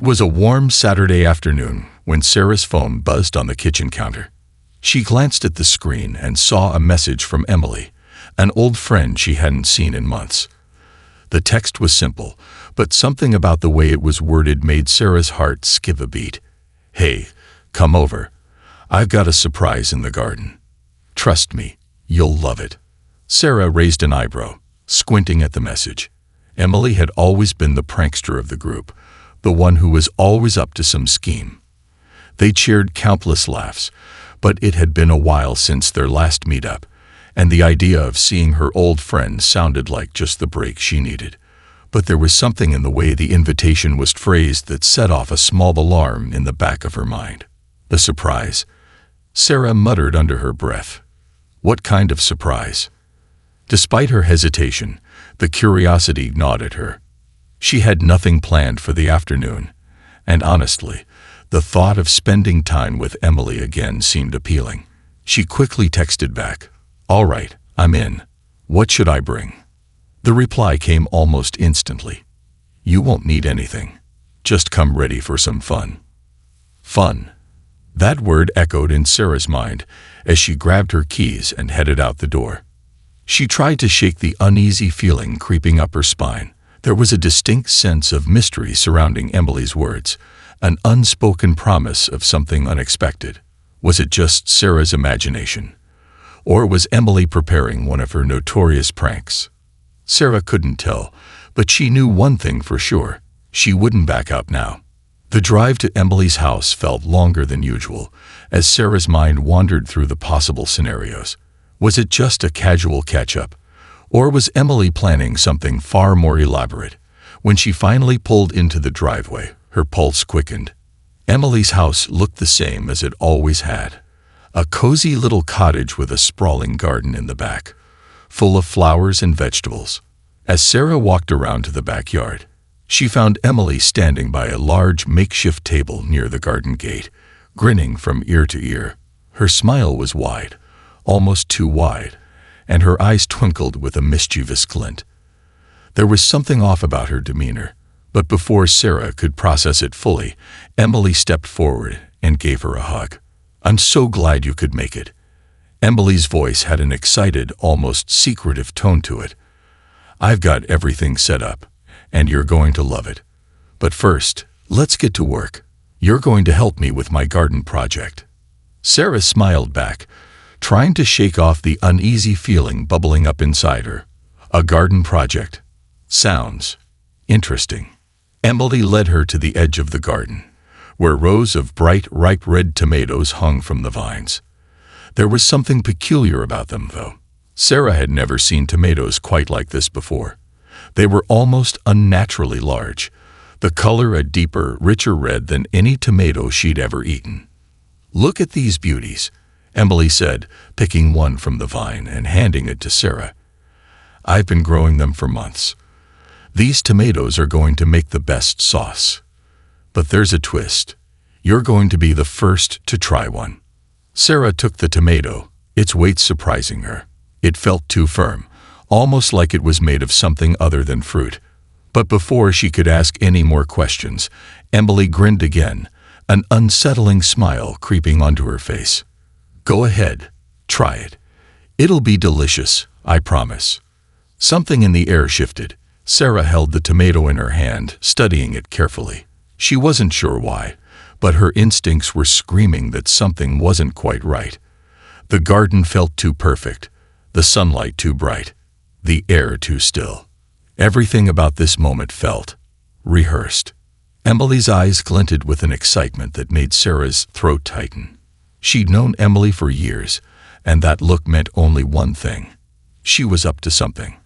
It was a warm Saturday afternoon when Sarah's phone buzzed on the kitchen counter. She glanced at the screen and saw a message from Emily, an old friend she hadn't seen in months. The text was simple, but something about the way it was worded made Sarah's heart skip a beat. "Hey, come over. I've got a surprise in the garden. Trust me, you'll love it." Sarah raised an eyebrow, squinting at the message. Emily had always been the prankster of the group, the one who was always up to some scheme. They shared countless laughs, but it had been a while since their last meetup, and the idea of seeing her old friend sounded like just the break she needed. But there was something in the way the invitation was phrased that set off a small alarm in the back of her mind. The surprise. Sarah muttered under her breath. What kind of surprise? Despite her hesitation, the curiosity gnawed at her. She had nothing planned for the afternoon, and honestly, the thought of spending time with Emily again seemed appealing. She quickly texted back, "All right, I'm in. What should I bring?" The reply came almost instantly. "You won't need anything. Just come ready for some fun." Fun. That word echoed in Sarah's mind as she grabbed her keys and headed out the door. She tried to shake the uneasy feeling creeping up her spine. There was a distinct sense of mystery surrounding Emily's words, an unspoken promise of something unexpected. Was it just Sarah's imagination? Or was Emily preparing one of her notorious pranks? Sarah couldn't tell, but she knew one thing for sure. She wouldn't back up now. The drive to Emily's house felt longer than usual, as Sarah's mind wandered through the possible scenarios. Was it just a casual catch-up? Or was Emily planning something far more elaborate? When she finally pulled into the driveway, her pulse quickened. Emily's house looked the same as it always had. A cozy little cottage with a sprawling garden in the back, full of flowers and vegetables. As Sarah walked around to the backyard, she found Emily standing by a large makeshift table near the garden gate, grinning from ear to ear. Her smile was wide, almost too wide, and her eyes twinkled with a mischievous glint. There was something off about her demeanor, but before Sarah could process it fully, Emily stepped forward and gave her a hug. "I'm so glad you could make it." Emily's voice had an excited, almost secretive tone to it. "I've got everything set up, and you're going to love it. But first, let's get to work. You're going to help me with my garden project." Sarah smiled back, trying to shake off the uneasy feeling bubbling up inside her. A garden project. Sounds interesting. Emily led her to the edge of the garden, where rows of bright, ripe red tomatoes hung from the vines. There was something peculiar about them, though. Sarah had never seen tomatoes quite like this before. They were almost unnaturally large, the color a deeper, richer red than any tomato she'd ever eaten. "Look at these beauties," Emily said, picking one from the vine and handing it to Sarah. "I've been growing them for months. These tomatoes are going to make the best sauce. But there's a twist. You're going to be the first to try one." Sarah took the tomato, its weight surprising her. It felt too firm, almost like it was made of something other than fruit. But before she could ask any more questions, Emily grinned again, an unsettling smile creeping onto her face. "Go ahead, try it. It'll be delicious, I promise." Something in the air shifted. Sarah held the tomato in her hand, studying it carefully. She wasn't sure why, but her instincts were screaming that something wasn't quite right. The garden felt too perfect, the sunlight too bright, the air too still. Everything about this moment felt rehearsed. Emily's eyes glinted with an excitement that made Sarah's throat tighten. She'd known Emily for years, and that look meant only one thing. She was up to something.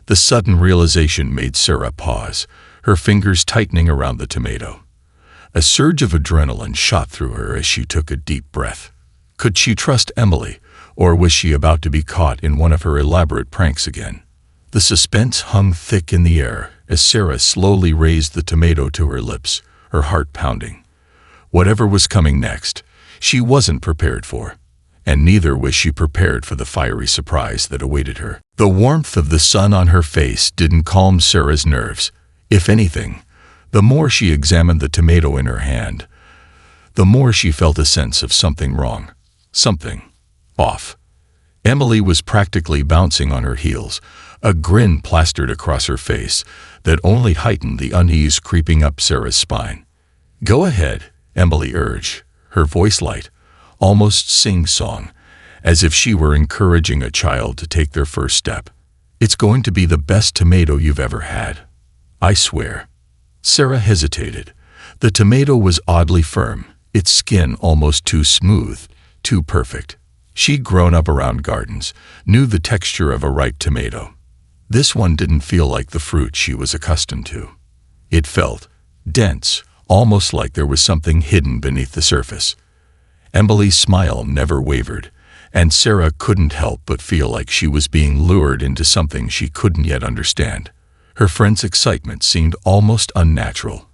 The sudden realization made Sarah pause, her fingers tightening around the tomato. A surge of adrenaline shot through her as she took a deep breath. Could she trust Emily, or was she about to be caught in one of her elaborate pranks again? The suspense hung thick in the air as Sarah slowly raised the tomato to her lips, her heart pounding. Whatever was coming next, she wasn't prepared for, and neither was she prepared for the fiery surprise that awaited her. The warmth of the sun on her face didn't calm Sarah's nerves. If anything, The more she examined the tomato in her hand, the more she felt a sense of something wrong, something off. Emily was practically bouncing on her heels, a grin plastered across her face that only heightened the unease creeping up Sarah's spine. "Go ahead," Emily urged, her voice light, almost sing-song, as if she were encouraging a child to take their first step. "It's going to be the best tomato you've ever had. I swear." Sarah hesitated. The tomato was oddly firm, its skin almost too smooth, too perfect. She'd grown up around gardens, knew the texture of a ripe tomato. This one didn't feel like the fruit she was accustomed to. It felt dense, almost like there was something hidden beneath the surface. Emily's smile never wavered, and Sarah couldn't help but feel like she was being lured into something she couldn't yet understand. Her friend's excitement seemed almost unnatural.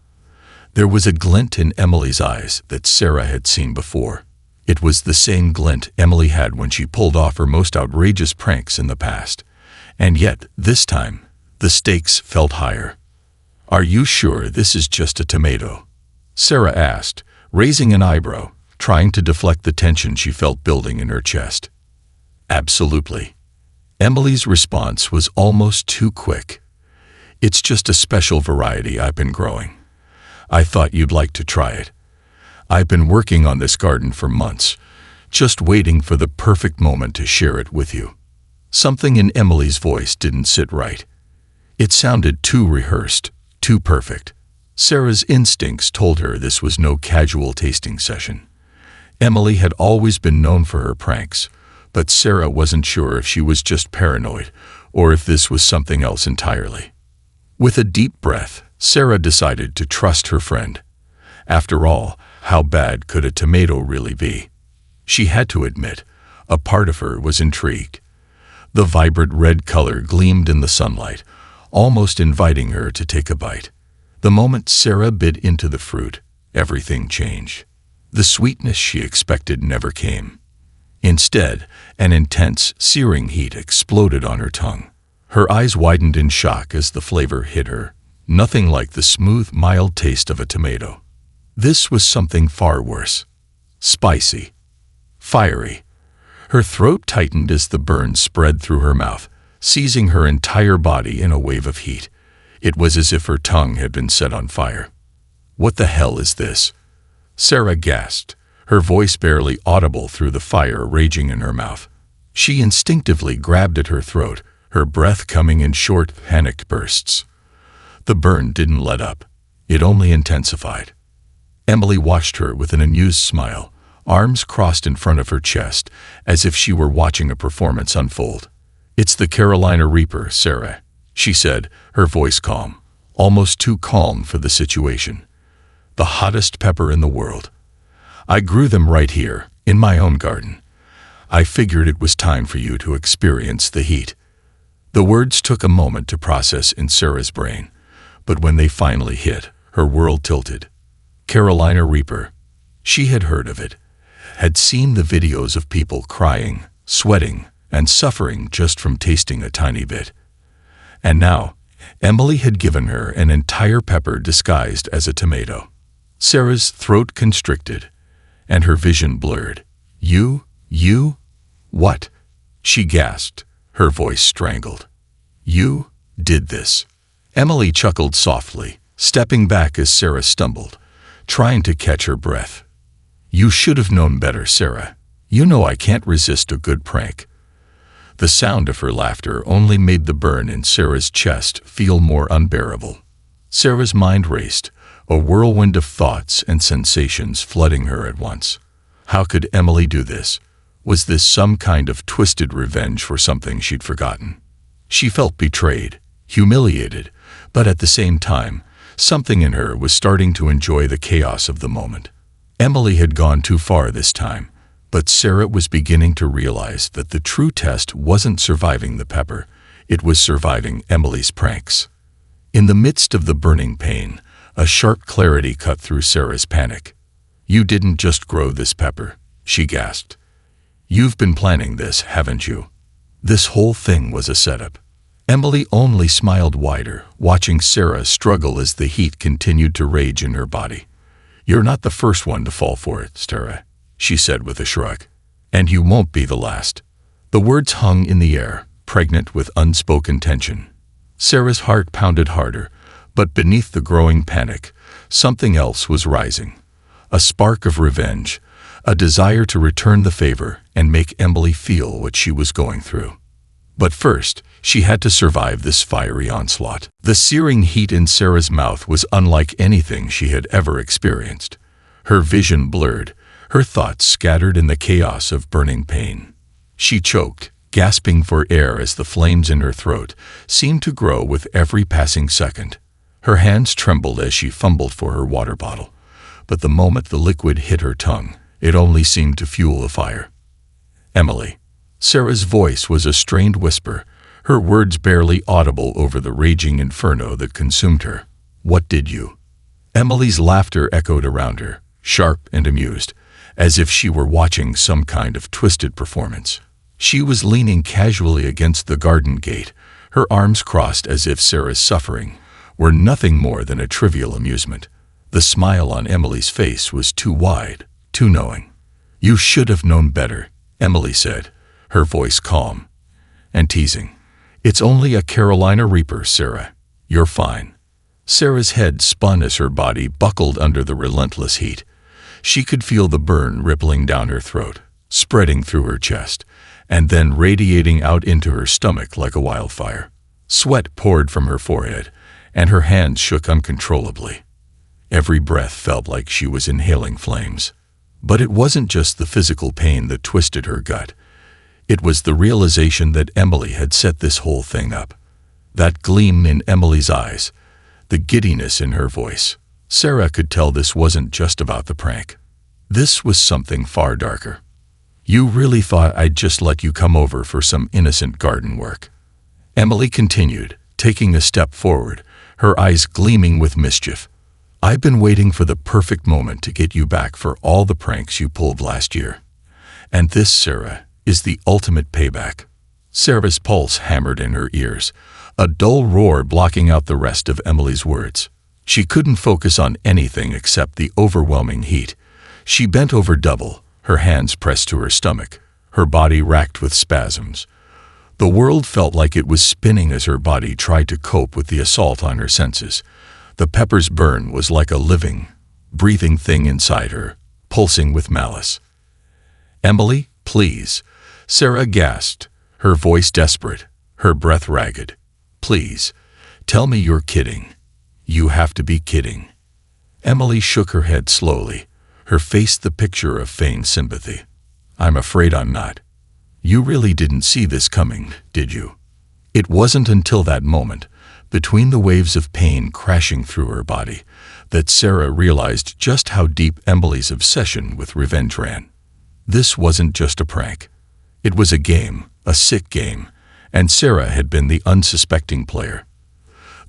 There was a glint in Emily's eyes that Sarah had seen before. It was the same glint Emily had when she pulled off her most outrageous pranks in the past. And yet, this time, the stakes felt higher. "Are you sure this is just a tomato?" Sarah asked, raising an eyebrow, trying to deflect the tension she felt building in her chest. "Absolutely." Emily's response was almost too quick. "It's just a special variety I've been growing. I thought you'd like to try it. I've been working on this garden for months, just waiting for the perfect moment to share it with you." Something in Emily's voice didn't sit right. It sounded too rehearsed, too perfect. Sarah's instincts told her this was no casual tasting session. Emily had always been known for her pranks, but Sarah wasn't sure if she was just paranoid or if this was something else entirely. With a deep breath, Sarah decided to trust her friend. After all, how bad could a tomato really be? She had to admit, a part of her was intrigued. The vibrant red color gleamed in the sunlight, almost inviting her to take a bite. The moment Sarah bit into the fruit, everything changed. The sweetness she expected never came. Instead, an intense, searing heat exploded on her tongue. Her eyes widened in shock as the flavor hit her, nothing like the smooth, mild taste of a tomato. This was something far worse. Spicy. Fiery. Her throat tightened as the burn spread through her mouth, seizing her entire body in a wave of heat. It was as if her tongue had been set on fire. "What the hell is this?" Sarah gasped, her voice barely audible through the fire raging in her mouth. She instinctively grabbed at her throat, her breath coming in short, panicked bursts. The burn didn't let up. It only intensified. Emily watched her with an amused smile, arms crossed in front of her chest, as if she were watching a performance unfold. "It's the Carolina Reaper, Sarah," she said, her voice calm, almost too calm for the situation. "The hottest pepper in the world. I grew them right here, in my own garden. I figured it was time for you to experience the heat." The words took a moment to process in Sarah's brain, but when they finally hit, her world tilted. Carolina Reaper. She had heard of it, had seen the videos of people crying, sweating, and suffering just from tasting a tiny bit. And now, Emily had given her an entire pepper disguised as a tomato. Sarah's throat constricted, and her vision blurred. You? What?" she gasped, her voice strangled. "You did this." Emily chuckled softly, stepping back as Sarah stumbled, trying to catch her breath. "You should have known better, Sarah. You know I can't resist a good prank." The sound of her laughter only made the burn in Sarah's chest feel more unbearable. Sarah's mind raced, a whirlwind of thoughts and sensations flooding her at once. How could Emily do this? Was this some kind of twisted revenge for something she'd forgotten? She felt betrayed, humiliated, but at the same time, something in her was starting to enjoy the chaos of the moment. Emily had gone too far this time, but Sarah was beginning to realize that the true test wasn't surviving the pepper, it was surviving Emily's pranks. In the midst of the burning pain, a sharp clarity cut through Sarah's panic. "You didn't just grow this pepper," she gasped. "You've been planning this, haven't you? This whole thing was a setup." Emily only smiled wider, watching Sarah struggle as the heat continued to rage in her body. "You're not the first one to fall for it, Sarah," she said with a shrug. "And you won't be the last." The words hung in the air, pregnant with unspoken tension. Sarah's heart pounded harder, but beneath the growing panic, something else was rising. A spark of revenge, a desire to return the favor and make Emily feel what she was going through. But first, she had to survive this fiery onslaught. The searing heat in Sarah's mouth was unlike anything she had ever experienced. Her vision blurred, her thoughts scattered in the chaos of burning pain. She choked, gasping for air as the flames in her throat seemed to grow with every passing second. Her hands trembled as she fumbled for her water bottle, but the moment the liquid hit her tongue, it only seemed to fuel the fire. "Emily." Sarah's voice was a strained whisper, her words barely audible over the raging inferno that consumed her. "What did you?" Emily's laughter echoed around her, sharp and amused, as if she were watching some kind of twisted performance. She was leaning casually against the garden gate, her arms crossed as if Sarah's suffering were nothing more than a trivial amusement. The smile on Emily's face was too wide, too knowing. "You should have known better," Emily said, her voice calm and teasing. "It's only a Carolina Reaper, Sarah. You're fine." Sarah's head spun as her body buckled under the relentless heat. She could feel the burn rippling down her throat, spreading through her chest, and then radiating out into her stomach like a wildfire. Sweat poured from her forehead, and her hands shook uncontrollably. Every breath felt like she was inhaling flames. But it wasn't just the physical pain that twisted her gut. It was the realization that Emily had set this whole thing up. That gleam in Emily's eyes, the giddiness in her voice. Sarah could tell this wasn't just about the prank. This was something far darker. "You really thought I'd just let you come over for some innocent garden work?" Emily continued, taking a step forward, her eyes gleaming with mischief. "I've been waiting for the perfect moment to get you back for all the pranks you pulled last year. And this, Sarah, is the ultimate payback." Sarah's pulse hammered in her ears, a dull roar blocking out the rest of Emily's words. She couldn't focus on anything except the overwhelming heat. She bent over double, her hands pressed to her stomach, her body racked with spasms. The world felt like it was spinning as her body tried to cope with the assault on her senses. The pepper's burn was like a living, breathing thing inside her, pulsing with malice. "Emily, please," Sarah gasped, her voice desperate, her breath ragged. "Please, tell me you're kidding. You have to be kidding." Emily shook her head slowly, her face the picture of feigned sympathy. "I'm afraid I'm not. You really didn't see this coming, did you?" It wasn't until that moment, between the waves of pain crashing through her body, that Sarah realized just how deep Emily's obsession with revenge ran. This wasn't just a prank. It was a game, a sick game, and Sarah had been the unsuspecting player.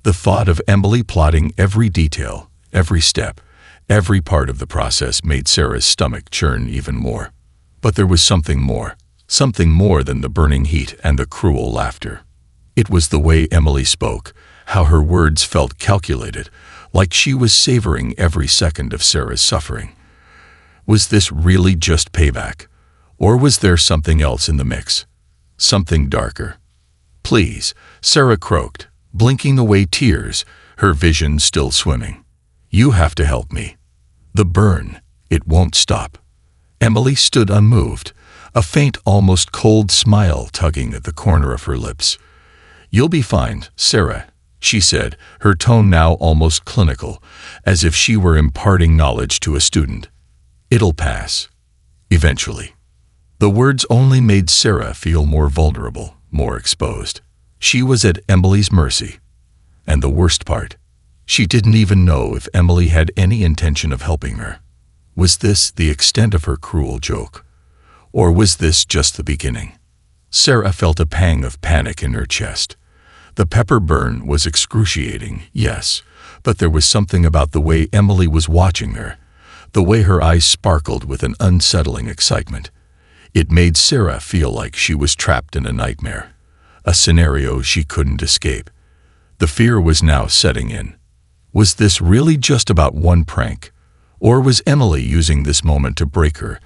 The thought of Emily plotting every detail, every step, every part of the process made Sarah's stomach churn even more. But there was something more than the burning heat and the cruel laughter. It was the way Emily spoke, how her words felt calculated, like she was savoring every second of Sarah's suffering. Was this really just payback? Or was there something else in the mix? Something darker? "Please," Sarah croaked, blinking away tears, her vision still swimming. "You have to help me. The burn, it won't stop." Emily stood unmoved, a faint, almost cold smile tugging at the corner of her lips. "You'll be fine, Sarah," she said, her tone now almost clinical, as if she were imparting knowledge to a student. "It'll pass. Eventually." The words only made Sarah feel more vulnerable, more exposed. She was at Emily's mercy. And the worst part, she didn't even know if Emily had any intention of helping her. Was this the extent of her cruel joke? Or was this just the beginning? Sarah felt a pang of panic in her chest. The pepper burn was excruciating, yes, but there was something about the way Emily was watching her, the way her eyes sparkled with an unsettling excitement. It made Sarah feel like she was trapped in a nightmare a scenario she couldn't escape. The fear was now setting in. Was this really just about one prank? Or was Emily using this moment to break her,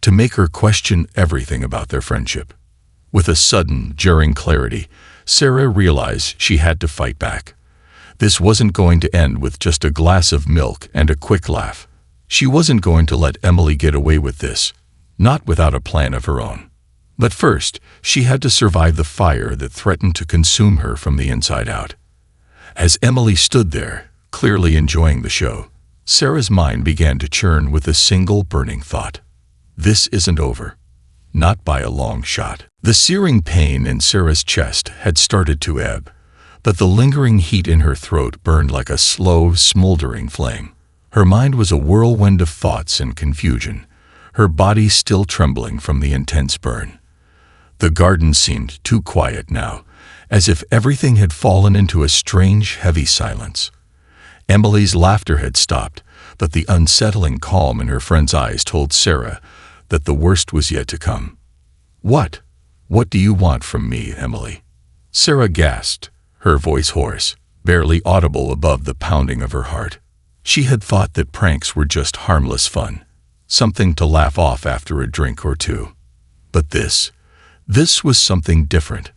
to make her question everything about their friendship? With a sudden, jarring clarity, Sarah realized she had to fight back. This wasn't going to end with just a glass of milk and a quick laugh. She wasn't going to let Emily get away with this, not without a plan of her own. But first, she had to survive the fire that threatened to consume her from the inside out. As Emily stood there, clearly enjoying the show, Sarah's mind began to churn with a single burning thought. This isn't over. Not by a long shot. The searing pain in Sarah's chest had started to ebb, but the lingering heat in her throat burned like a slow, smoldering flame. Her mind was a whirlwind of thoughts and confusion, her body still trembling from the intense burn. The garden seemed too quiet now, as if everything had fallen into a strange, heavy silence. Emily's laughter had stopped, but the unsettling calm in her friend's eyes told Sarah that the worst was yet to come. What? What do you want from me, Emily? Sarah gasped, her voice hoarse, barely audible above the pounding of her heart. She had thought that pranks were just harmless fun, something to laugh off after a drink or two. But this was something different.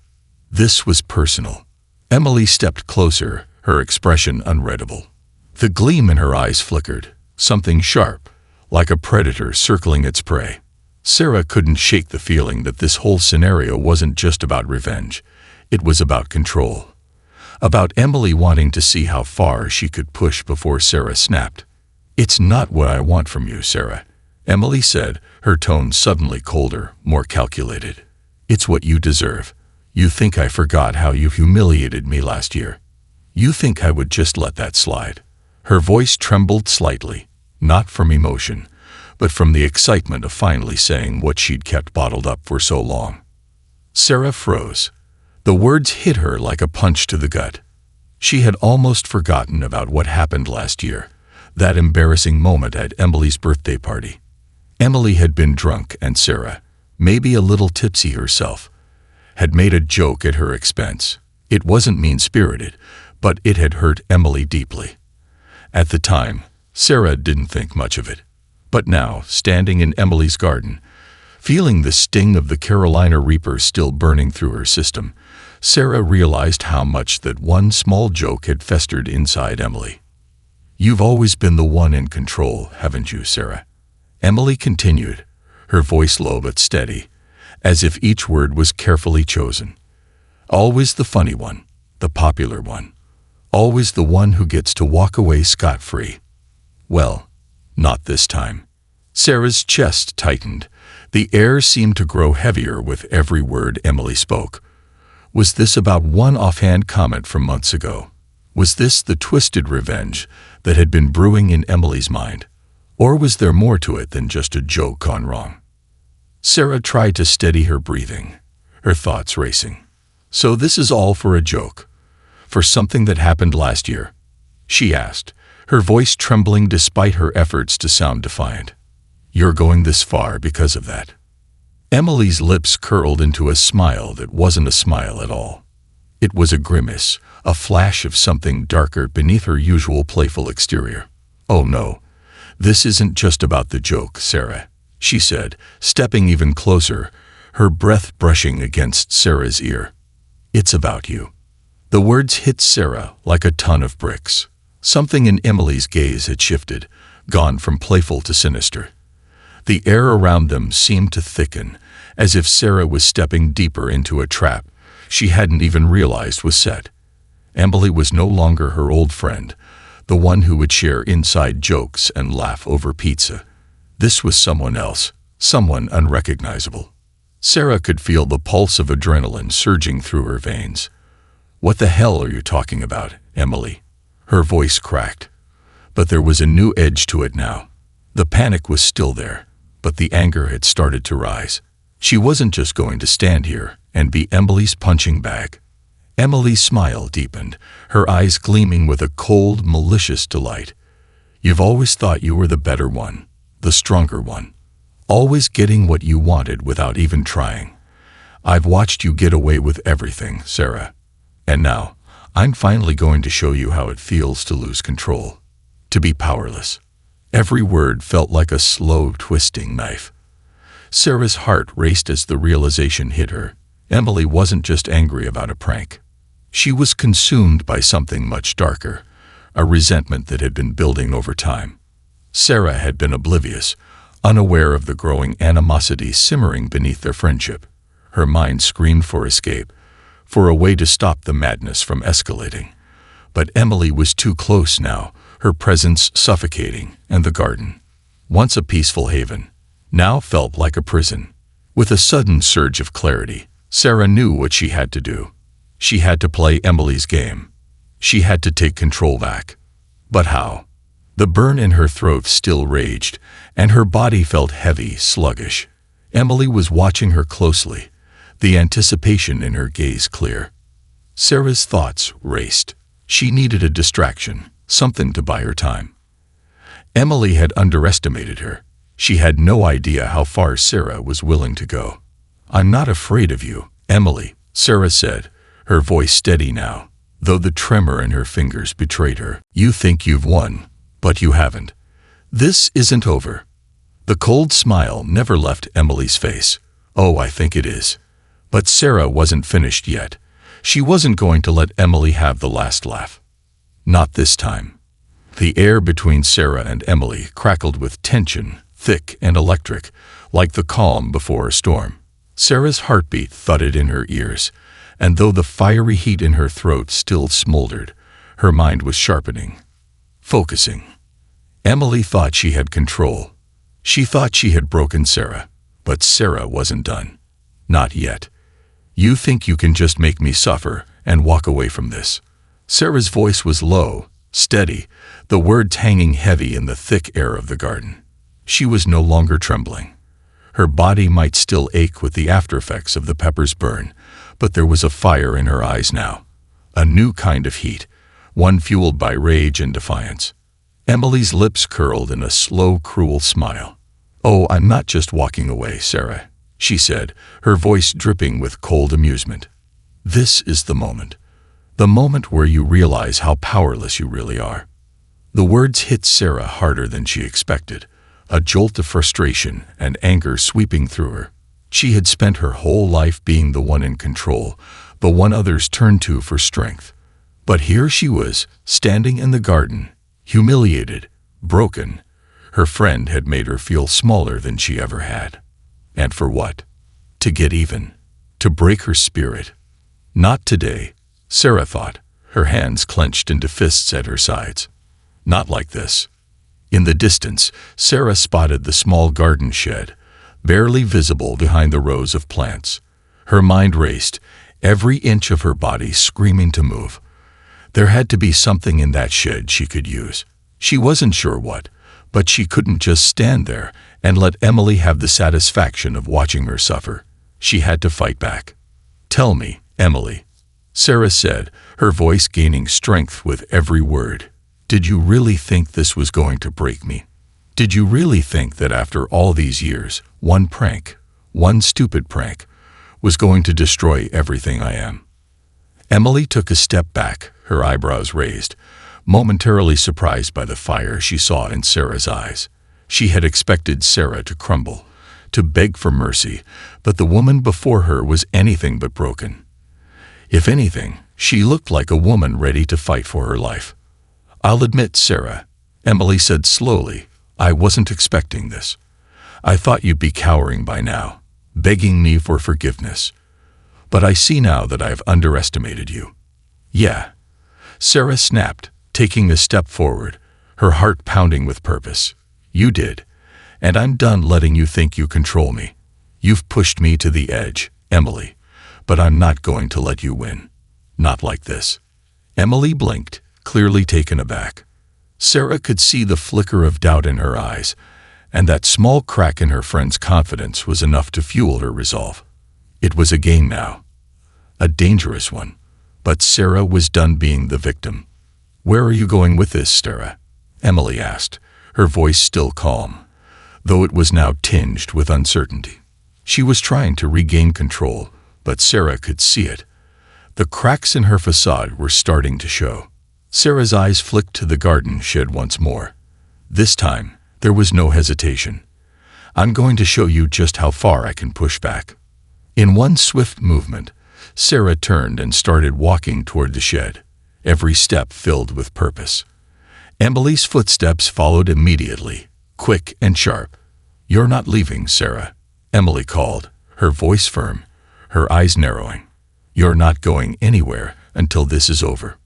This was personal. Emily stepped closer, her expression unreadable. The gleam in her eyes flickered, something sharp, like a predator circling its prey. Sarah couldn't shake the feeling that this whole scenario wasn't just about revenge. It was about control. About Emily wanting to see how far she could push before Sarah snapped. "It's not what I want from you, Sarah," Emily said, her tone suddenly colder, more calculated. "It's what you deserve. You think I forgot how you humiliated me last year. You think I would just let that slide." Her voice trembled slightly, not from emotion, but from the excitement of finally saying what she'd kept bottled up for so long. Sarah froze. The words hit her like a punch to the gut. She had almost forgotten about what happened last year, that embarrassing moment at Emily's birthday party. Emily had been drunk and Sarah, maybe a little tipsy herself, had made a joke at her expense. It wasn't mean-spirited, but it had hurt Emily deeply. At the time, Sarah didn't think much of it. But now, standing in Emily's garden, feeling the sting of the Carolina Reaper still burning through her system, Sarah realized how much that one small joke had festered inside Emily. "You've always been the one in control, haven't you, Sarah?" Emily continued, her voice low but steady, as if each word was carefully chosen. "Always the funny one, the popular one. Always the one who gets to walk away scot-free. Well, not this time." Sarah's chest tightened. The air seemed to grow heavier with every word Emily spoke. Was this about one offhand comment from months ago? Was this the twisted revenge that had been brewing in Emily's mind? Or was there more to it than just a joke gone wrong? Sarah tried to steady her breathing, her thoughts racing. "So this is all for a joke? For something that happened last year?" she asked, her voice trembling despite her efforts to sound defiant. "You're going this far because of that?" Emily's lips curled into a smile that wasn't a smile at all. It was a grimace, a flash of something darker beneath her usual playful exterior. "Oh no, this isn't just about the joke, Sarah," she said, stepping even closer, her breath brushing against Sarah's ear. "It's about you." The words hit Sarah like a ton of bricks. Something in Emily's gaze had shifted, gone from playful to sinister. The air around them seemed to thicken, as if Sarah was stepping deeper into a trap she hadn't even realized was set. Emily was no longer her old friend, the one who would share inside jokes and laugh over pizza. This was someone else, someone unrecognizable. Sarah could feel the pulse of adrenaline surging through her veins. "What the hell are you talking about, Emily?" Her voice cracked. But there was a new edge to it now. The panic was still there, but the anger had started to rise. She wasn't just going to stand here and be Emily's punching bag. Emily's smile deepened, her eyes gleaming with a cold, malicious delight. "You've always thought you were the better one, the stronger one, always getting what you wanted without even trying. I've watched you get away with everything, Sarah. And now, I'm finally going to show you how it feels to lose control, to be powerless. Every word felt like a slow, twisting knife. Sarah's heart raced as the realization hit her. Emily wasn't just angry about a prank. She was consumed by something much darker, a resentment that had been building over time. Sarah had been oblivious, unaware of the growing animosity simmering beneath their friendship. Her mind screamed for escape, for a way to stop the madness from escalating. But Emily was too close now, her presence suffocating, and the garden, once a peaceful haven, now felt like a prison. With a sudden surge of clarity, Sarah knew what she had to do. She had to play Emily's game. She had to take control back. But how? The burn in her throat still raged, and her body felt heavy, sluggish. Emily was watching her closely, the anticipation in her gaze clear. Sarah's thoughts raced. She needed a distraction, something to buy her time. Emily had underestimated her. She had no idea how far Sarah was willing to go. "I'm not afraid of you, Emily," Sarah said, her voice steady now, though the tremor in her fingers betrayed her. "You think you've won, but you haven't. This isn't over." The cold smile never left Emily's face. "Oh, I think it is." But Sarah wasn't finished yet. She wasn't going to let Emily have the last laugh. Not this time. The air between Sarah and Emily crackled with tension, thick and electric, like the calm before a storm. Sarah's heartbeat thudded in her ears, and though the fiery heat in her throat still smoldered, her mind was sharpening, focusing. Emily thought she had control. She thought she had broken Sarah, but Sarah wasn't done. Not yet. "You think you can just make me suffer and walk away from this?" Sarah's voice was low, steady, the words hanging heavy in the thick air of the garden. She was no longer trembling. Her body might still ache with the aftereffects of the pepper's burn, but there was a fire in her eyes now. A new kind of heat, one fueled by rage and defiance. Emily's lips curled in a slow, cruel smile. "Oh, I'm not just walking away, Sarah," she said, her voice dripping with cold amusement. "This is the moment where you realize how powerless you really are." The words hit Sarah harder than she expected, a jolt of frustration and anger sweeping through her. She had spent her whole life being the one in control, the one others turned to for strength. But here she was, standing in the garden, humiliated, broken. Her friend had made her feel smaller than she ever had. And for what? To get even. To break her spirit. Not today, Sarah thought, her hands clenched into fists at her sides. Not like this. In the distance, Sarah spotted the small garden shed, barely visible behind the rows of plants. Her mind raced, every inch of her body screaming to move. There had to be something in that shed she could use. She wasn't sure what, but she couldn't just stand there and let Emily have the satisfaction of watching her suffer. She had to fight back. "Tell me, Emily," Sarah said, her voice gaining strength with every word. "Did you really think this was going to break me? Did you really think that after all these years, one prank, one stupid prank, was going to destroy everything I am?" Emily took a step back, her eyebrows raised, momentarily surprised by the fire she saw in Sarah's eyes. She had expected Sarah to crumble, to beg for mercy, but the woman before her was anything but broken. If anything, she looked like a woman ready to fight for her life. "I'll admit, Sarah," Emily said slowly, "I wasn't expecting this. I thought you'd be cowering by now, begging me for forgiveness. But I see now that I've underestimated you." "Yeah," Sarah snapped, taking a step forward, her heart pounding with purpose. "You did, and I'm done letting you think you control me. You've pushed me to the edge, Emily, but I'm not going to let you win. Not like this." Emily blinked, clearly taken aback. Sarah could see the flicker of doubt in her eyes, and that small crack in her friend's confidence was enough to fuel her resolve. It was a game now. A dangerous one. But Sarah was done being the victim. "Where are you going with this, Sarah?" Emily asked, her voice still calm, though it was now tinged with uncertainty. She was trying to regain control, but Sarah could see it. The cracks in her facade were starting to show. Sarah's eyes flicked to the garden shed once more. This time, there was no hesitation. I'm going to show you just how far I can push back. In one swift movement, Sarah turned and started walking toward the shed, every step filled with purpose. Emily's footsteps followed immediately, quick and sharp. "You're not leaving, Sarah," Emily called, her voice firm, her eyes narrowing. "You're not going anywhere until this is over."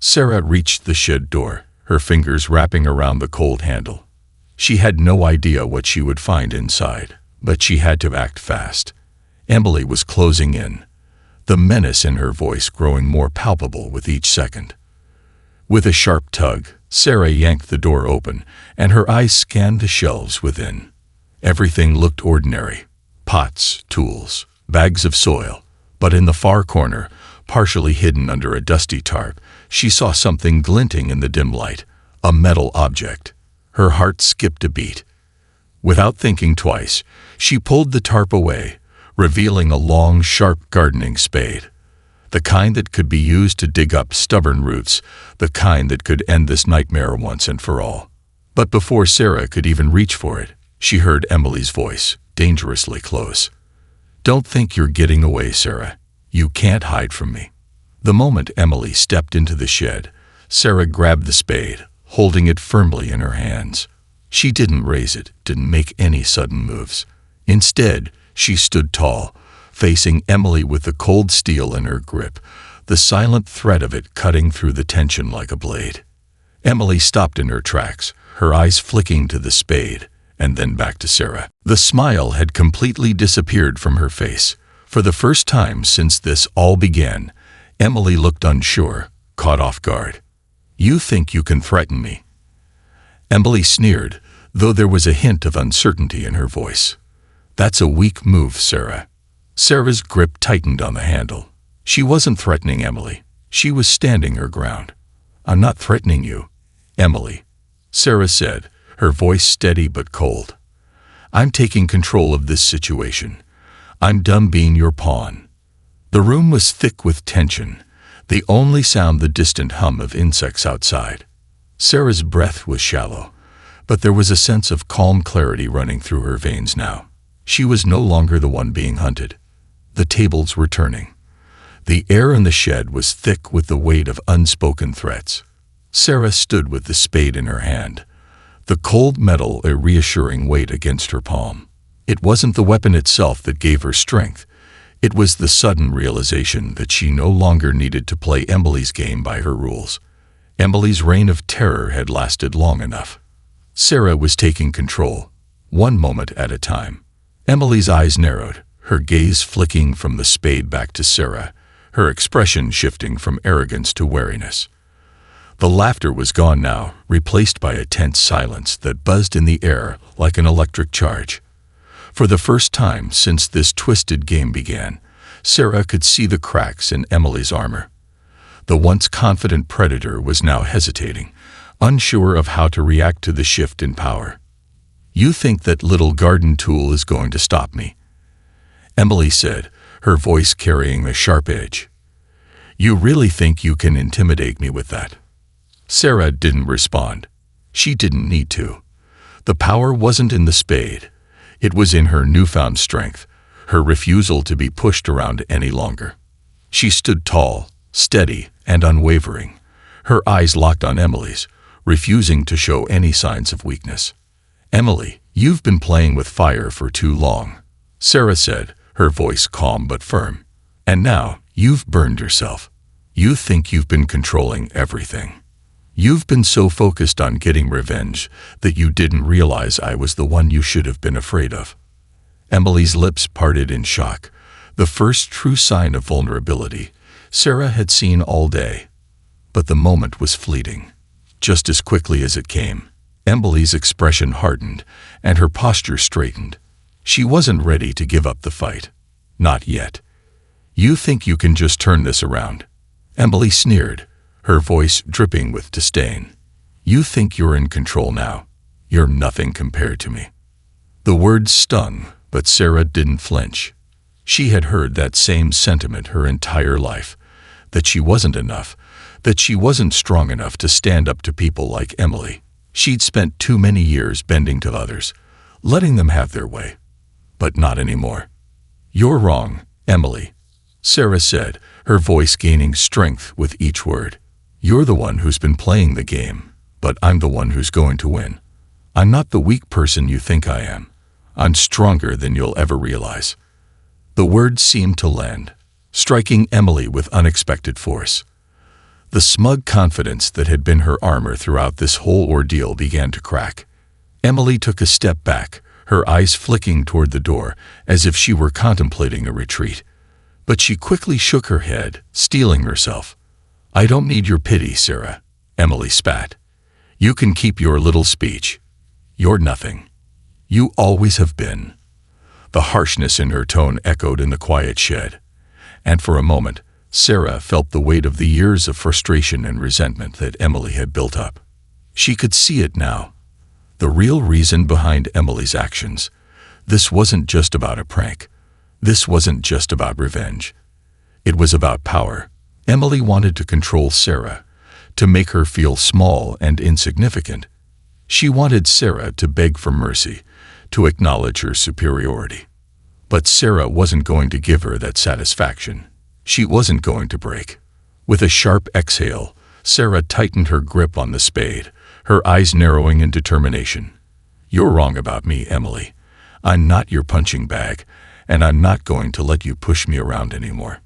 Sarah reached the shed door, her fingers wrapping around the cold handle. She had no idea what she would find inside, but she had to act fast. Emily was closing in, the menace in her voice growing more palpable with each second. With a sharp tug, Sarah yanked the door open, and her eyes scanned the shelves within. Everything looked ordinary: pots, tools, bags of soil. But in the far corner, partially hidden under a dusty tarp, she saw something glinting in the dim light, a metal object. Her heart skipped a beat. Without thinking twice, she pulled the tarp away, revealing a long, sharp gardening spade. The kind that could be used to dig up stubborn roots, the kind that could end this nightmare once and for all. But before Sarah could even reach for it, she heard Emily's voice, dangerously close. "Don't think you're getting away, Sarah. You can't hide from me." The moment Emily stepped into the shed, Sarah grabbed the spade, holding it firmly in her hands. She didn't raise it, didn't make any sudden moves. Instead, she stood tall, facing Emily with the cold steel in her grip, the silent threat of it cutting through the tension like a blade. Emily stopped in her tracks, her eyes flicking to the spade, and then back to Sarah. The smile had completely disappeared from her face. For the first time since this all began, Emily looked unsure, caught off guard. "You think you can threaten me?" Emily sneered, though there was a hint of uncertainty in her voice. "That's a weak move, Sarah." Sarah's grip tightened on the handle. She wasn't threatening Emily. She was standing her ground. "I'm not threatening you, Emily," Sarah said, her voice steady but cold. "I'm taking control of this situation. I'm done being your pawn." The room was thick with tension, the only sound the distant hum of insects outside. Sarah's breath was shallow, but there was a sense of calm clarity running through her veins now. She was no longer the one being hunted. The tables were turning. The air in the shed was thick with the weight of unspoken threats. Sarah stood with the spade in her hand, the cold metal a reassuring weight against her palm. It wasn't the weapon itself that gave her strength. It was the sudden realization that she no longer needed to play Emily's game by her rules. Emily's reign of terror had lasted long enough. Sarah was taking control, one moment at a time. Emily's eyes narrowed, her gaze flicking from the spade back to Sarah, her expression shifting from arrogance to wariness. The laughter was gone now, replaced by a tense silence that buzzed in the air like an electric charge. For the first time since this twisted game began, Sarah could see the cracks in Emily's armor. The once confident predator was now hesitating, unsure of how to react to the shift in power. "You think that little garden tool is going to stop me?" Emily said, her voice carrying a sharp edge. "You really think you can intimidate me with that?" Sarah didn't respond. She didn't need to. The power wasn't in the spade. It was in her newfound strength, her refusal to be pushed around any longer. She stood tall, steady, and unwavering, her eyes locked on Emily's, refusing to show any signs of weakness. "Emily, you've been playing with fire for too long," Sarah said, her voice calm but firm. "And now, you've burned yourself. You think you've been controlling everything. You've been so focused on getting revenge that you didn't realize I was the one you should have been afraid of." Emily's lips parted in shock, the first true sign of vulnerability Sarah had seen all day. But the moment was fleeting. Just as quickly as it came, Emily's expression hardened and her posture straightened. She wasn't ready to give up the fight. Not yet. "You think you can just turn this around?" Emily sneered, her voice dripping with disdain. "You think you're in control now? You're nothing compared to me." The words stung, but Sarah didn't flinch. She had heard that same sentiment her entire life, that she wasn't enough, that she wasn't strong enough to stand up to people like Emily. She'd spent too many years bending to others, letting them have their way. But not anymore. "You're wrong, Emily," Sarah said, her voice gaining strength with each word. "You're the one who's been playing the game, but I'm the one who's going to win. I'm not the weak person you think I am. I'm stronger than you'll ever realize." The words seemed to land, striking Emily with unexpected force. The smug confidence that had been her armor throughout this whole ordeal began to crack. Emily took a step back, her eyes flicking toward the door as if she were contemplating a retreat. But she quickly shook her head, steeling herself. "I don't need your pity, Sarah," Emily spat. "You can keep your little speech. You're nothing. You always have been." The harshness in her tone echoed in the quiet shed, and for a moment, Sarah felt the weight of the years of frustration and resentment that Emily had built up. She could see it now. The real reason behind Emily's actions. This wasn't just about a prank. This wasn't just about revenge. It was about power. Emily wanted to control Sarah, to make her feel small and insignificant. She wanted Sarah to beg for mercy, to acknowledge her superiority. But Sarah wasn't going to give her that satisfaction. She wasn't going to break. With a sharp exhale, Sarah tightened her grip on the spade, her eyes narrowing in determination. "You're wrong about me, Emily. I'm not your punching bag, and I'm not going to let you push me around anymore."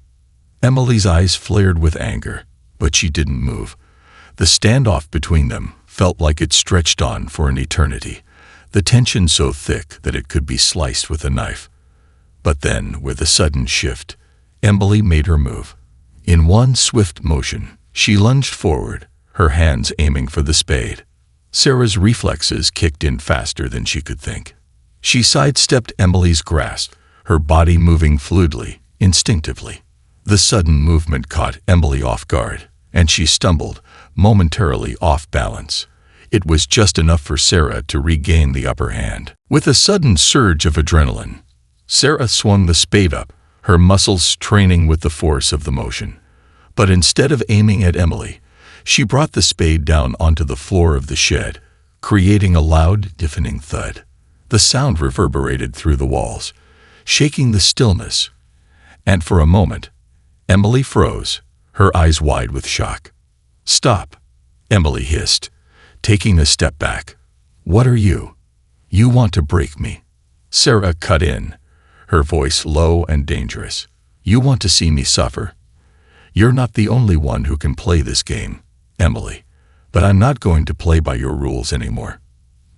Emily's eyes flared with anger, but she didn't move. The standoff between them felt like it stretched on for an eternity, the tension so thick that it could be sliced with a knife. But then, with a sudden shift, Emily made her move. In one swift motion, she lunged forward, her hands aiming for the spade. Sarah's reflexes kicked in faster than she could think. She sidestepped Emily's grasp, her body moving fluidly, instinctively. The sudden movement caught Emily off guard, and she stumbled, momentarily off balance. It was just enough for Sarah to regain the upper hand. With a sudden surge of adrenaline, Sarah swung the spade up, her muscles straining with the force of the motion. But instead of aiming at Emily, she brought the spade down onto the floor of the shed, creating a loud, deafening thud. The sound reverberated through the walls, shaking the stillness. And for a moment, Emily froze, her eyes wide with shock. "Stop," Emily hissed, taking a step back. "What are you? You want to break me?" Sarah cut in, her voice low and dangerous. "You want to see me suffer? You're not the only one who can play this game, Emily, but I'm not going to play by your rules anymore.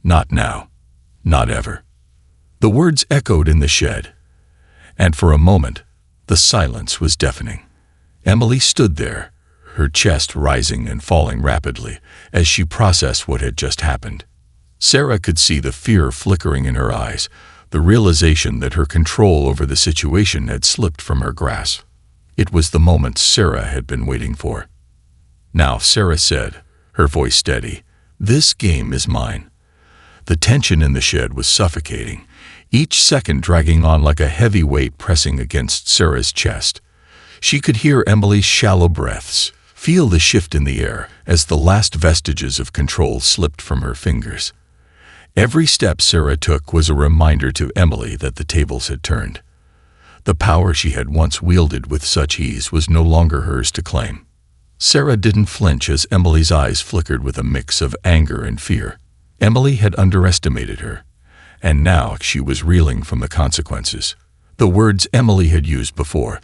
Not now. Not ever." The words echoed in the shed, and for a moment, the silence was deafening. Emily stood there, her chest rising and falling rapidly as she processed what had just happened. Sarah could see the fear flickering in her eyes, the realization that her control over the situation had slipped from her grasp. It was the moment Sarah had been waiting for. "Now," Sarah said, her voice steady, "this game is mine." The tension in the shed was suffocating, each second dragging on like a heavy weight pressing against Sarah's chest. She could hear Emily's shallow breaths, feel the shift in the air as the last vestiges of control slipped from her fingers. Every step Sarah took was a reminder to Emily that the tables had turned. The power she had once wielded with such ease was no longer hers to claim. Sarah didn't flinch as Emily's eyes flickered with a mix of anger and fear. Emily had underestimated her, and now she was reeling from the consequences. The words Emily had used before,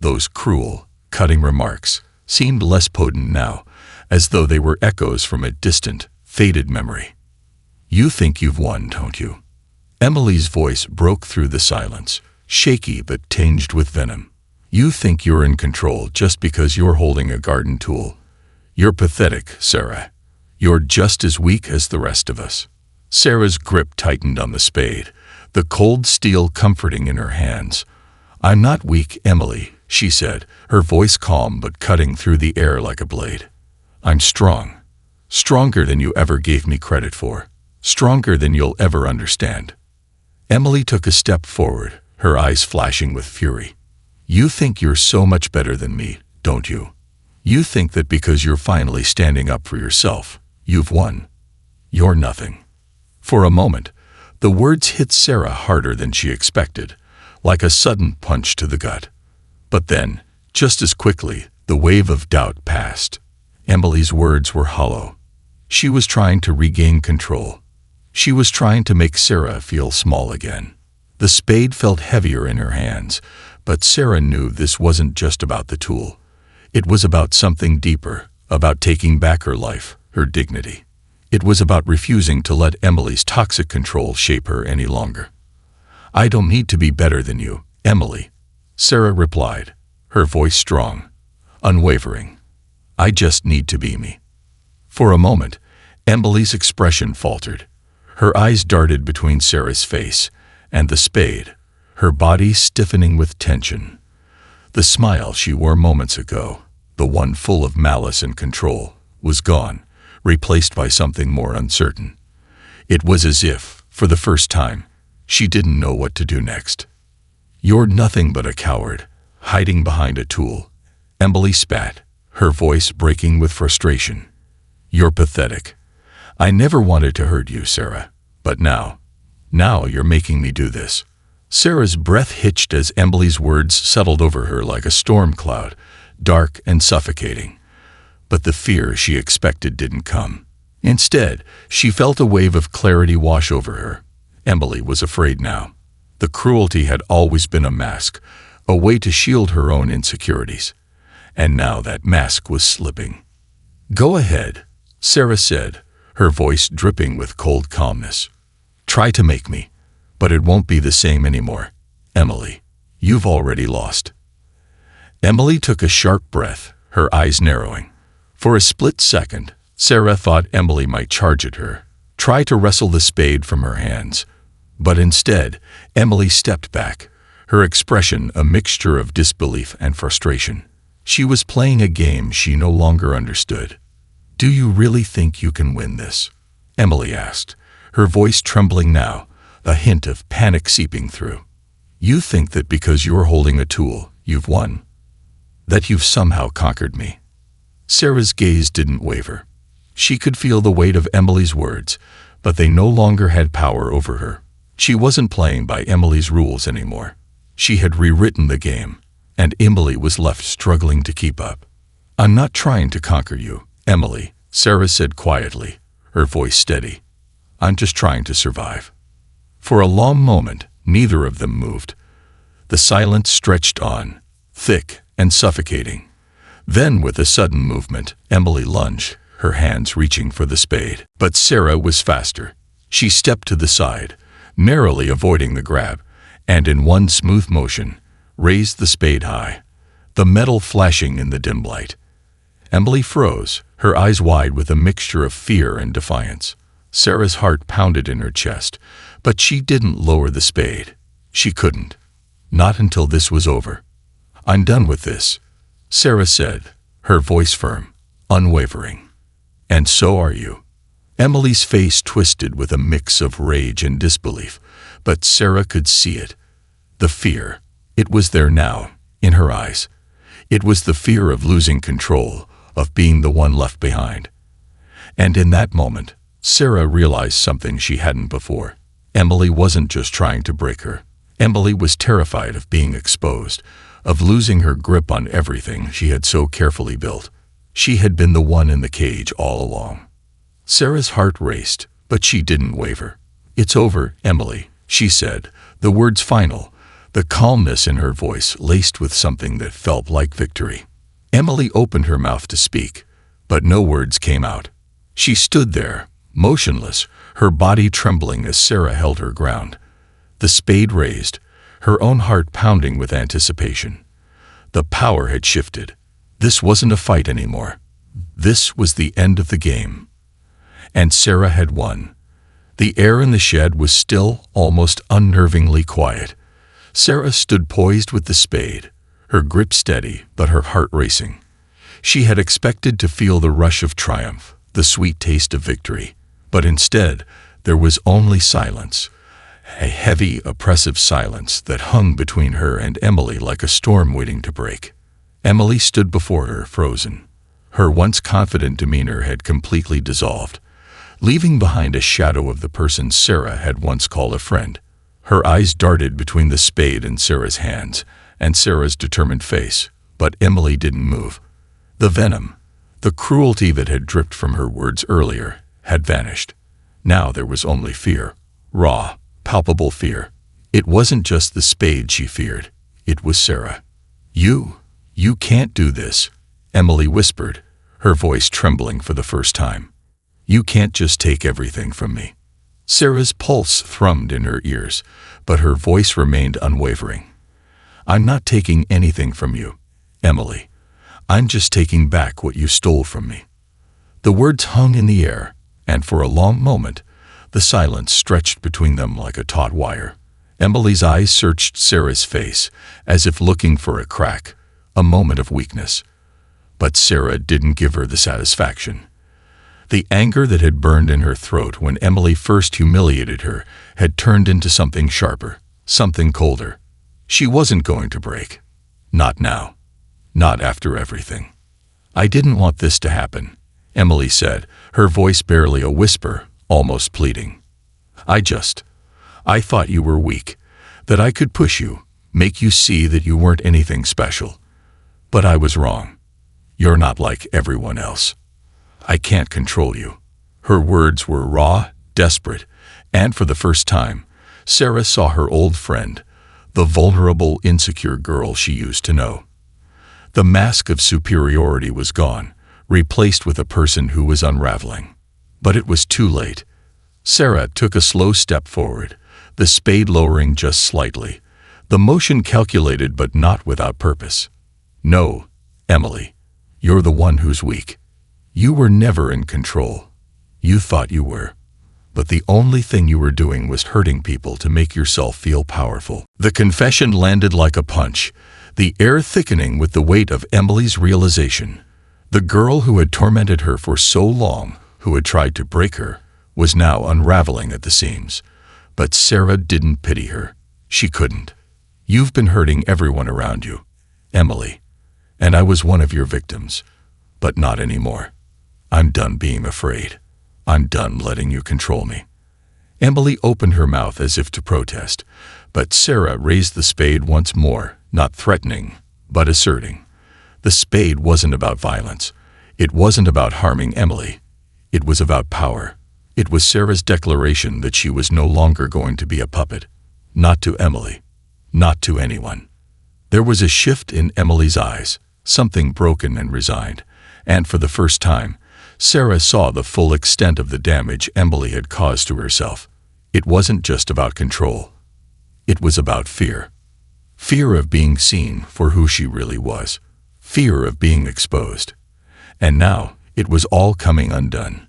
those cruel, cutting remarks, seemed less potent now, as though they were echoes from a distant, faded memory. "You think you've won, don't you?" Emily's voice broke through the silence, shaky but tinged with venom. "You think you're in control just because you're holding a garden tool. You're pathetic, Sarah. You're just as weak as the rest of us." Sarah's grip tightened on the spade, the cold steel comforting in her hands. "I'm not weak, Emily," she said, her voice calm but cutting through the air like a blade. "I'm strong. Stronger than you ever gave me credit for. Stronger than you'll ever understand." Emily took a step forward, her eyes flashing with fury. "You think you're so much better than me, don't you? You think that because you're finally standing up for yourself, you've won. You're nothing." For a moment, the words hit Sarah harder than she expected, like a sudden punch to the gut. But then, just as quickly, the wave of doubt passed. Emily's words were hollow. She was trying to regain control. She was trying to make Sarah feel small again. The spade felt heavier in her hands, but Sarah knew this wasn't just about the tool. It was about something deeper, about taking back her life, her dignity. It was about refusing to let Emily's toxic control shape her any longer. "I don't need to be better than you, Emily," Sarah replied, her voice strong, unwavering. "I just need to be me." For a moment, Emily's expression faltered. Her eyes darted between Sarah's face and the spade, her body stiffening with tension. The smile she wore moments ago, the one full of malice and control, was gone, replaced by something more uncertain. It was as if, for the first time, she didn't know what to do next. "You're nothing but a coward, hiding behind a tool," Emily spat, her voice breaking with frustration. "You're pathetic. I never wanted to hurt you, Sarah, but now you're making me do this." Sarah's breath hitched as Emily's words settled over her like a storm cloud, dark and suffocating. But the fear she expected didn't come. Instead, she felt a wave of clarity wash over her. Emily was afraid now. The cruelty had always been a mask, a way to shield her own insecurities. And now that mask was slipping. "Go ahead," Sarah said, her voice dripping with cold calmness. "Try to make me, but it won't be the same anymore. Emily, you've already lost." Emily took a sharp breath, her eyes narrowing. For a split second, Sarah thought Emily might charge at her, try to wrestle the spade from her hands. But instead, Emily stepped back, her expression a mixture of disbelief and frustration. She was playing a game she no longer understood. "Do you really think you can win this?" Emily asked, her voice trembling now, a hint of panic seeping through. "You think that because you're holding a tool, you've won? That you've somehow conquered me?" Sarah's gaze didn't waver. She could feel the weight of Emily's words, but they no longer had power over her. She wasn't playing by Emily's rules anymore. She had rewritten the game, and Emily was left struggling to keep up. "I'm not trying to conquer you, Emily," Sarah said quietly, her voice steady. "I'm just trying to survive." For a long moment, neither of them moved. The silence stretched on, thick and suffocating. Then, with a sudden movement, Emily lunged, her hands reaching for the spade. But Sarah was faster. She stepped to the side, narrowly avoiding the grab, and in one smooth motion, raised the spade high, the metal flashing in the dim light. Emily froze, her eyes wide with a mixture of fear and defiance. Sarah's heart pounded in her chest, but she didn't lower the spade. She couldn't. Not until this was over. "I'm done with this," Sarah said, her voice firm, unwavering. "And so are you." Emily's face twisted with a mix of rage and disbelief, but Sarah could see it. The fear. It was there now, in her eyes. It was the fear of losing control, of being the one left behind. And in that moment, Sarah realized something she hadn't before. Emily wasn't just trying to break her. Emily was terrified of being exposed, of losing her grip on everything she had so carefully built. She had been the one in the cage all along. Sarah's heart raced, but she didn't waver. "It's over, Emily," she said, the words final, the calmness in her voice laced with something that felt like victory. Emily opened her mouth to speak, but no words came out. She stood there, motionless, her body trembling as Sarah held her ground. The spade raised, her own heart pounding with anticipation. The power had shifted. This wasn't a fight anymore. This was the end of the game. And Sarah had won. The air in the shed was still, almost unnervingly quiet. Sarah stood poised with the spade, her grip steady but her heart racing. She had expected to feel the rush of triumph, the sweet taste of victory, but instead there was only silence, a heavy, oppressive silence that hung between her and Emily like a storm waiting to break. Emily stood before her, frozen. Her once confident demeanor had completely dissolved, leaving behind a shadow of the person Sarah had once called a friend. Her eyes darted between the spade in Sarah's hands and Sarah's determined face, but Emily didn't move. The venom, the cruelty that had dripped from her words earlier, had vanished. Now there was only fear. Raw, palpable fear. It wasn't just the spade she feared. It was Sarah. You can't do this," Emily whispered, her voice trembling for the first time. "You can't just take everything from me." Sarah's pulse thrummed in her ears, but her voice remained unwavering. "I'm not taking anything from you, Emily. I'm just taking back what you stole from me." The words hung in the air, and for a long moment, the silence stretched between them like a taut wire. Emily's eyes searched Sarah's face, as if looking for a crack, a moment of weakness. But Sarah didn't give her the satisfaction. The anger that had burned in her throat when Emily first humiliated her had turned into something sharper, something colder. She wasn't going to break. Not now. Not after everything. "I didn't want this to happen," Emily said, her voice barely a whisper, almost pleading. I thought you were weak, that I could push you, make you see that you weren't anything special. But I was wrong. You're not like everyone else. I can't control you." Her words were raw, desperate, and for the first time, Sarah saw her old friend, the vulnerable, insecure girl she used to know. The mask of superiority was gone, replaced with a person who was unraveling. But it was too late. Sarah took a slow step forward, the spade lowering just slightly, the motion calculated but not without purpose. "No, Emily, you're the one who's weak. You were never in control. You thought you were. But the only thing you were doing was hurting people to make yourself feel powerful." The confession landed like a punch, the air thickening with the weight of Emily's realization. The girl who had tormented her for so long, who had tried to break her, was now unraveling at the seams. But Sarah didn't pity her. She couldn't. "You've been hurting everyone around you, Emily, and I was one of your victims. But not anymore. I'm done being afraid. I'm done letting you control me." Emily opened her mouth as if to protest, but Sarah raised the spade once more, not threatening, but asserting. The spade wasn't about violence. It wasn't about harming Emily. It was about power. It was Sarah's declaration that she was no longer going to be a puppet. Not to Emily. Not to anyone. There was a shift in Emily's eyes, something broken and resigned, and for the first time, Sarah saw the full extent of the damage Emily had caused to herself. It wasn't just about control. It was about fear. Fear of being seen for who she really was. Fear of being exposed. And now, it was all coming undone.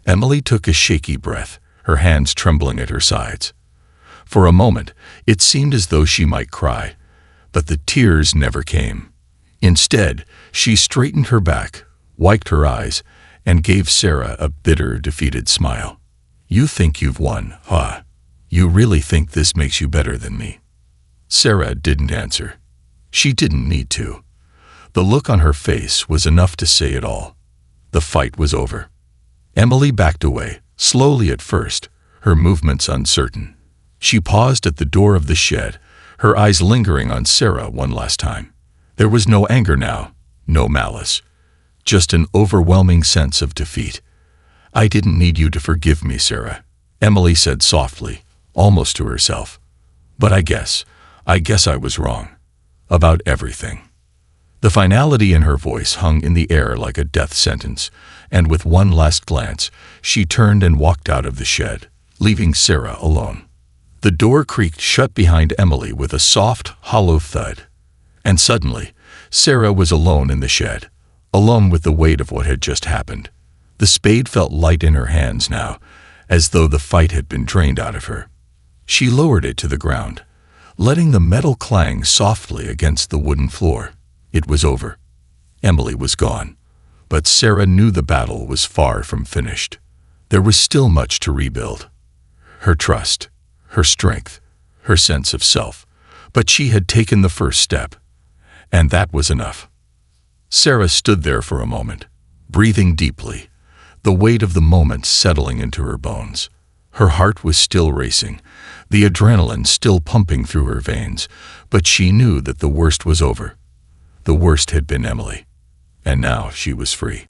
Emily took a shaky breath, her hands trembling at her sides. For a moment, it seemed as though she might cry, but the tears never came. Instead, she straightened her back, wiped her eyes, and gave Sarah a bitter, defeated smile. "You think you've won, huh? You really think this makes you better than me?" Sarah didn't answer. She didn't need to. The look on her face was enough to say it all. The fight was over. Emily backed away, slowly at first, her movements uncertain. She paused at the door of the shed, her eyes lingering on Sarah one last time. There was no anger now, no malice, just an overwhelming sense of defeat. "I didn't need you to forgive me, Sarah," Emily said softly, almost to herself. "But I guess I was wrong. About everything." The finality in her voice hung in the air like a death sentence, and with one last glance, she turned and walked out of the shed, leaving Sarah alone. The door creaked shut behind Emily with a soft, hollow thud. And suddenly, Sarah was alone in the shed, alone with the weight of what had just happened. The spade felt light in her hands now, as though the fight had been drained out of her. She lowered it to the ground, letting the metal clang softly against the wooden floor. It was over. Emily was gone. But Sarah knew the battle was far from finished. There was still much to rebuild. Her trust, her strength, her sense of self. But she had taken the first step, and that was enough. Sarah stood there for a moment, breathing deeply, the weight of the moment settling into her bones. Her heart was still racing, the adrenaline still pumping through her veins, but she knew that the worst was over. The worst had been Emily, and now she was free.